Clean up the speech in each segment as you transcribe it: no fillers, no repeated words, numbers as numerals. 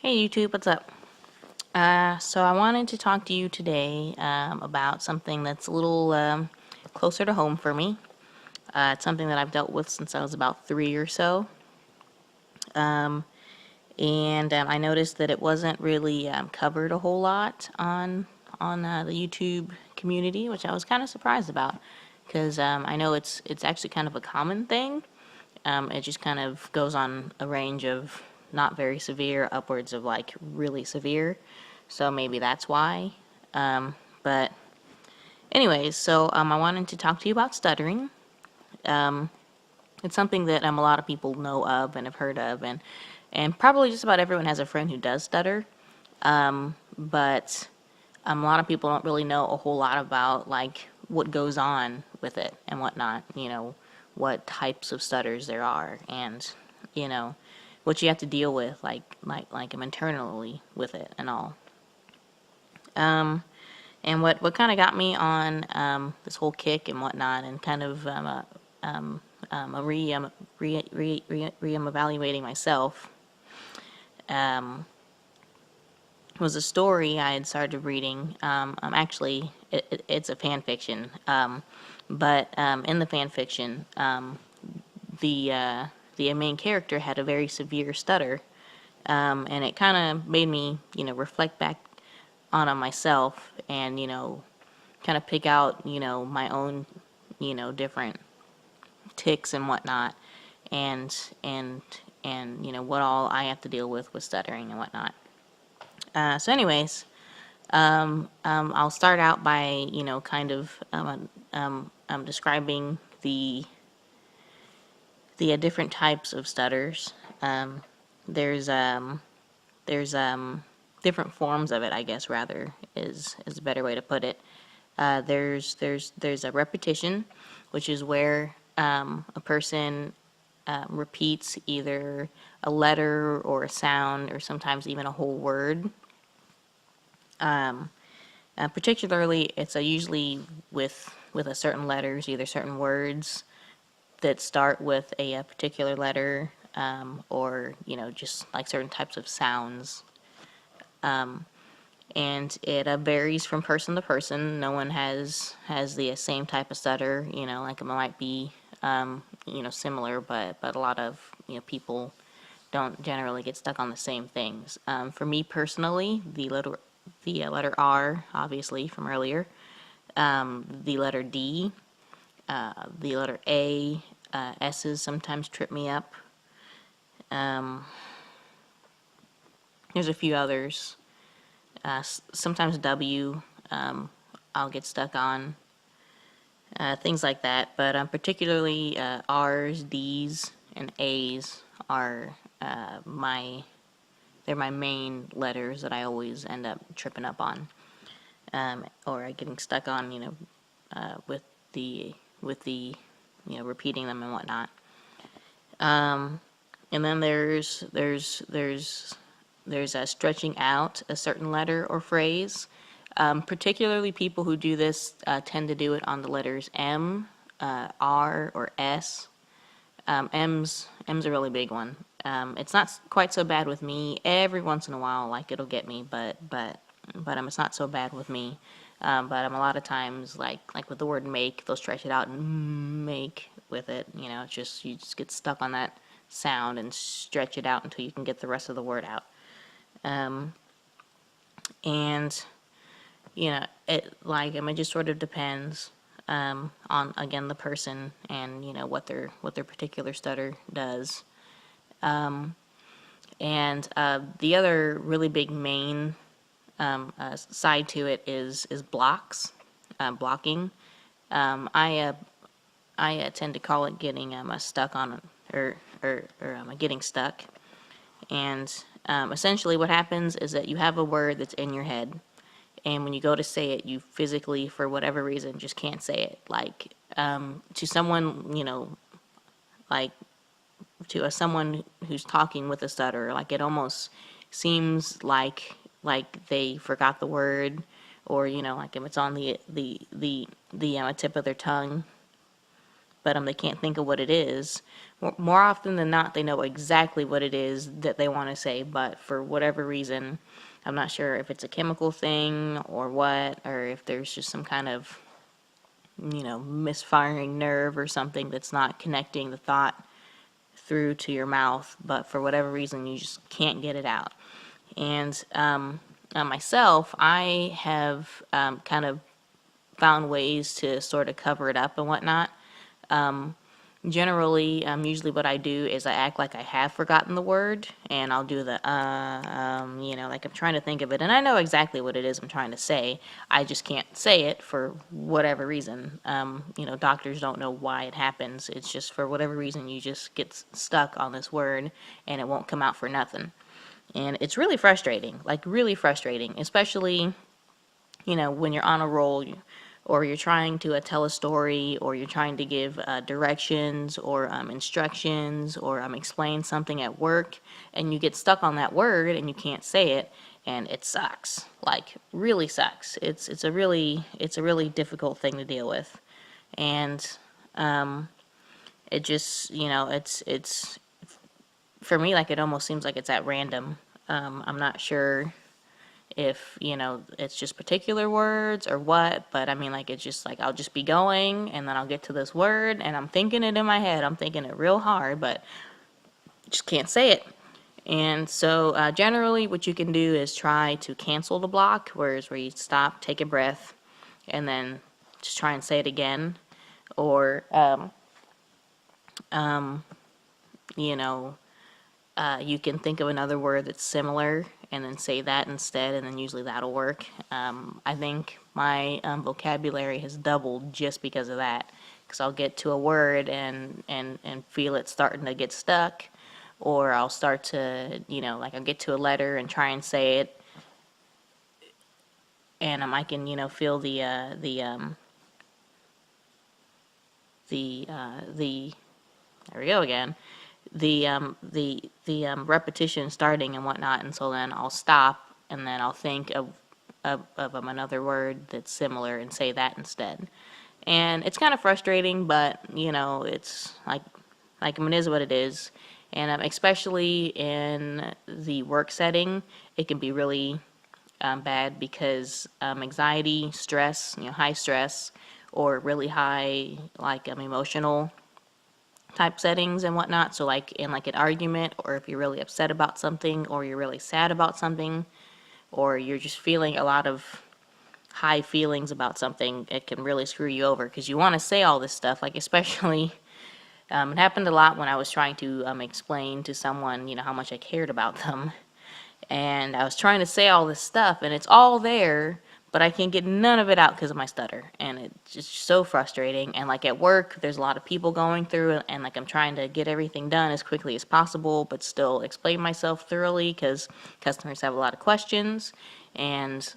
Hey YouTube, what's up? So I wanted to talk to you today about something that's a little closer to home for me. It's something that I've dealt with since I was about 3 or so. And I noticed that it wasn't really covered a whole lot on the YouTube community, which I was kind of surprised about, because I know it's actually kind of a common thing. It just kind of goes on a range of not very severe upwards of like really severe, so maybe that's why. But anyways, so I wanted to talk to you about stuttering. It's something that a lot of people know of and have heard of, and probably just about everyone has a friend who does stutter. But a lot of people don't really know a whole lot about like what goes on with it and whatnot. What types of stutters there are, and you know what you have to deal with, like internally with it and all. And what kind of got me on this whole kick and whatnot, and kind of evaluating myself, was a story I had started reading. Actually, it's a fan fiction, but in the fan fiction, the main character had a very severe stutter, and it kind of made me, reflect back on myself, and kind of pick out, my own, different tics and whatnot, and and what all I have to deal with stuttering and whatnot. So anyways, I'll start out by, kind of describing the different types of stutters. There's there's different forms of it, I guess, rather is a better way to put it. There's a repetition, which is where a person repeats either a letter or a sound, or sometimes even a whole word. Particularly, it's usually with a certain letters, either certain words that start with a particular letter, or just like certain types of sounds. And it varies from person to person. No one has the same type of stutter. Like it might be similar, but a lot of people don't generally get stuck on the same things. For me personally, the letter R, obviously from earlier, the letter D, the letter A, S's sometimes trip me up. There's a few others. Sometimes W, I'll get stuck on. Things like that, but particularly R's, D's, and A's are they're my main letters that I always end up tripping up on, or getting stuck on, with the repeating them and whatnot. And then there's stretching out a certain letter or phrase. Particularly people who do this tend to do it on the letters M, R, or S. M's a really big one. It's not quite so bad with me. Every once in a while, like it'll get me, but it's not so bad with me. But a lot of times, like with the word make, they'll stretch it out and make with it. It's just you just get stuck on that sound and stretch it out until you can get the rest of the word out. And it just sort of depends on, again, the person, and what their particular stutter does. And the other really big main side to it is blocking. I tend to call it getting stuck on, or getting stuck. And essentially what happens is that you have a word that's in your head, and when you go to say it, you physically, for whatever reason, just can't say it. Like, to someone, like, to someone who's talking with a stutter, like, it almost seems like they forgot the word, or, like if it's on the tip of their tongue, but they can't think of what it is. more often than not, they know exactly what it is that they want to say, but for whatever reason, I'm not sure if it's a chemical thing or what, or if there's just some kind of, misfiring nerve or something that's not connecting the thought through to your mouth, but for whatever reason, you just can't get it out. And myself, I have kind of found ways to sort of cover it up and whatnot. Generally, usually what I do is I act like I have forgotten the word, and I'll do the, like I'm trying to think of it, and I know exactly what it is I'm trying to say. I just can't say it for whatever reason. Doctors don't know why it happens. It's just for whatever reason you just get stuck on this word, and it won't come out for nothing. And it's really frustrating, like really frustrating, especially when you're on a roll, or you're trying to tell a story, or you're trying to give directions or instructions, or explain something at work, and you get stuck on that word and you can't say it, and it sucks. Like really sucks. It's a really difficult thing to deal with, and it just it's for me, like, it almost seems like it's at random. I'm not sure if it's just particular words or what, but I mean, like, it's just like I'll just be going and then I'll get to this word and I'm thinking it in my head, I'm thinking it real hard, but just can't say it. And so generally what you can do is try to cancel the block, where you stop, take a breath, and then just try and say it again. Or you can think of another word that's similar and then say that instead, and then usually that'll work. I think my vocabulary has doubled just because of that, because I'll get to a word and feel it starting to get stuck, or I'll start to, like I'll get to a letter and try and say it, and I can, feel there we go again, the repetition starting and whatnot, and so then I'll stop and then I'll think of another word that's similar and say that instead. And it's kind of frustrating, but it's like it is what it is. And especially in the work setting, it can be really bad, because anxiety, stress, high stress, or really high emotional type settings and whatnot. So like in like an argument, or if you're really upset about something, or you're really sad about something, or you're just feeling a lot of high feelings about something, it can really screw you over, because you want to say all this stuff, like especially it happened a lot when I was trying to explain to someone how much I cared about them, and I was trying to say all this stuff and it's all there, but I can't get none of it out because of my stutter, and it's just so frustrating. And like at work, there's a lot of people going through, and like I'm trying to get everything done as quickly as possible, but still explain myself thoroughly, because customers have a lot of questions, and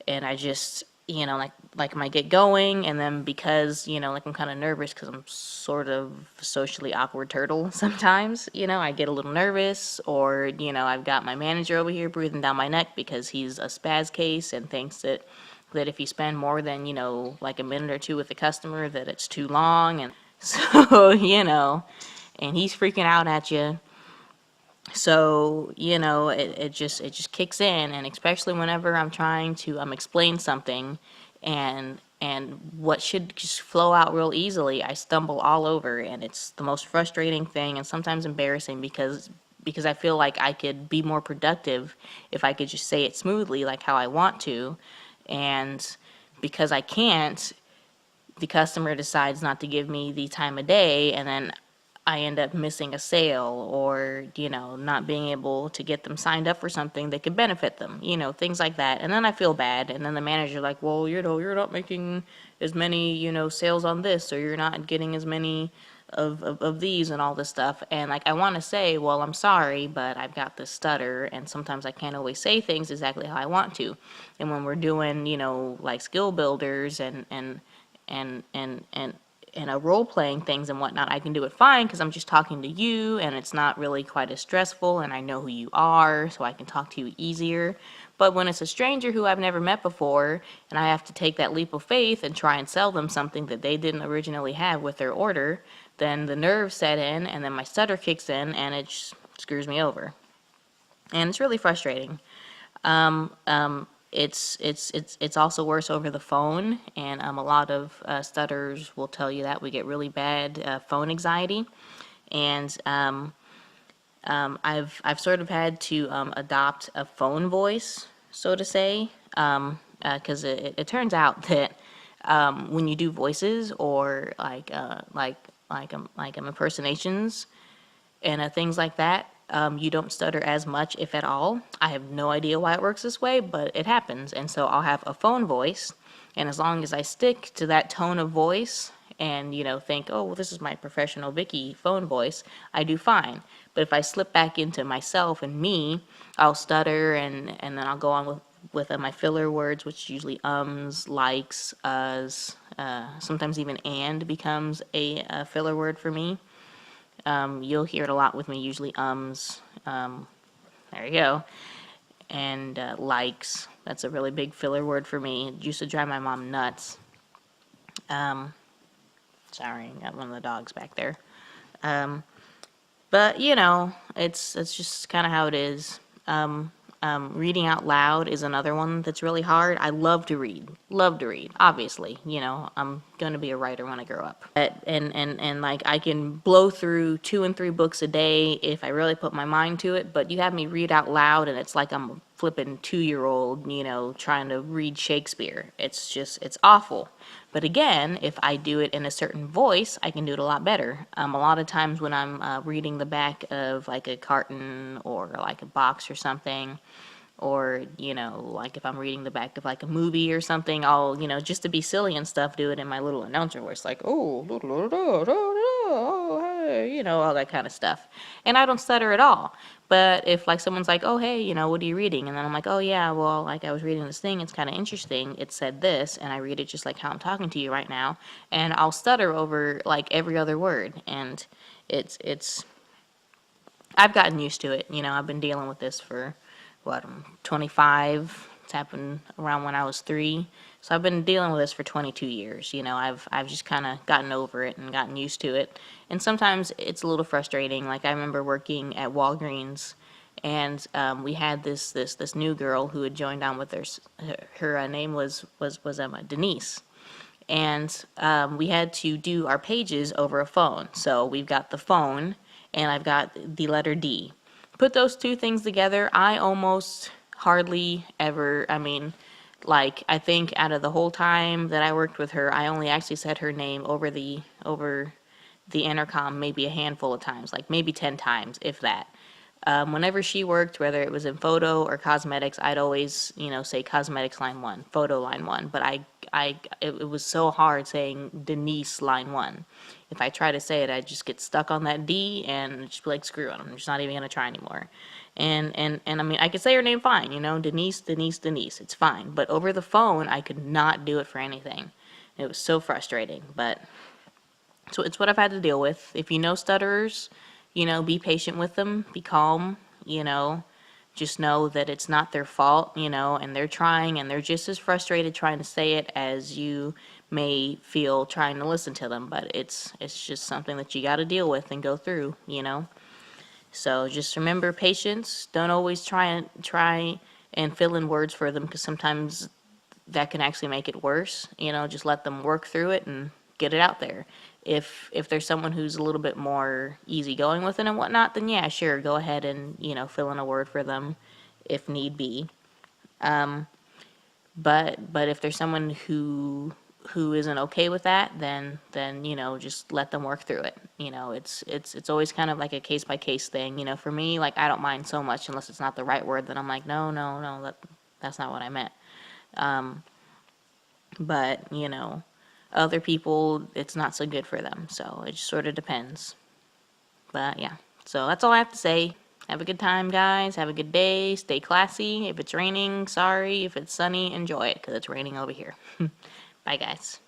I just like I might get going, and then because like I'm kind of nervous, because I'm sort of socially awkward turtle sometimes, I get a little nervous, or I've got my manager over here breathing down my neck because he's a spaz case and thinks that if you spend more than like a minute or two with the customer, that it's too long, and so and he's freaking out at you. So it just kicks in, and especially whenever I'm trying to explain something, and what should just flow out real easily, I stumble all over, and it's the most frustrating thing, and sometimes embarrassing, because I feel like I could be more productive if I could just say it smoothly like how I want to, and because I can't, the customer decides not to give me the time of day, and then I end up missing a sale, or not being able to get them signed up for something that could benefit them, things like that. And then I feel bad, and then the manager like, well, you're not making as many sales on this, or you're not getting as many of these and all this stuff. And like I want to say, well, I'm sorry, but I've got this stutter, and sometimes I can't always say things exactly how I want to. And when we're doing like skill builders and role-playing things and whatnot, I can do it fine, because I'm just talking to you, and it's not really quite as stressful, and I know who you are, so I can talk to you easier. But when it's a stranger who I've never met before, and I have to take that leap of faith and try and sell them something that they didn't originally have with their order, then the nerves set in, and then my stutter kicks in, and it just screws me over. And it's really frustrating. It's also worse over the phone, and a lot of stutters will tell you that we get really bad phone anxiety, and I've sort of had to adopt a phone voice, so to say, because it turns out that when you do voices or like impersonations and things like that, you don't stutter as much, if at all. I have no idea why it works this way, but it happens. And so I'll have a phone voice, and as long as I stick to that tone of voice and, think, oh, well, this is my professional Vicky phone voice, I do fine. But if I slip back into myself and me, I'll stutter, and then I'll go on with my filler words, which usually ums, likes, us, sometimes even and becomes a filler word for me. You'll hear it a lot with me, usually ums, there you go, and likes. That's a really big filler word for me. It used to drive my mom nuts. Sorry, got one of the dogs back there. But, it's just kind of how it is. Reading out loud is another one that's really hard. I love to read, obviously. I'm going to be a writer when I grow up. And like, I can blow through 2 and 3 books a day if I really put my mind to it, but you have me read out loud, and it's like I'm a flippin' 2-year-old, trying to read Shakespeare. It's awful. But again, if I do it in a certain voice, I can do it a lot better. A lot of times when I'm reading the back of like a carton or like a box or something, or, like if I'm reading the back of like a movie or something, I'll, just to be silly and stuff, do it in my little announcer voice, like, oh, hey, all that kind of stuff. And I don't stutter at all. But if like someone's like, oh, hey, what are you reading? And then I'm like, oh, yeah, well, like I was reading this thing, it's kind of interesting. It said this, and I read it just like how I'm talking to you right now. And I'll stutter over like every other word. And I've gotten used to it. I've been dealing with this for, what, I'm 25. It's happened around when I was 3. So I've been dealing with this for 22 years. I've just kind of gotten over it and gotten used to it. And sometimes it's a little frustrating. Like, I remember working at Walgreens, and we had this new girl who had joined on with her name was Denise. And we had to do our pages over a phone. So we've got the phone, and I've got the letter D. Put those 2 things together, I almost hardly ever, I think out of the whole time that I worked with her, I only actually said her name over the intercom maybe a handful of times, like maybe 10 times, if that. Whenever she worked, whether it was in photo or cosmetics, I'd always, say cosmetics line 1, photo line 1. But it was so hard saying Denise line 1. If I try to say it, I just get stuck on that D and just be like, screw it, I'm just not even gonna try anymore. And I could say her name fine, Denise, it's fine. But over the phone, I could not do it for anything. It was so frustrating, but so it's what I've had to deal with. If you know stutterers, be patient with them, be calm, just know that it's not their fault, and they're trying, and they're just as frustrated trying to say it as you may feel trying to listen to them, but it's just something that you got to deal with and go through, So just remember patience. Don't always try and fill in words for them, because sometimes that can actually make it worse. Just let them work through it and get it out there. If there's someone who's a little bit more easygoing with it and whatnot, then yeah, sure, go ahead and fill in a word for them if need be. But if there's someone who isn't okay with that, then just let them work through it. It's always kind of like a case by case thing. For me, like, I don't mind so much unless it's not the right word. Then I'm like, no, that's not what I meant. But other people, it's not so good for them. So it just sort of depends. But yeah, so that's all I have to say. Have a good time, guys. Have a good day. Stay classy. If it's raining, sorry. If it's sunny, enjoy it, because it's raining over here. Bye, guys.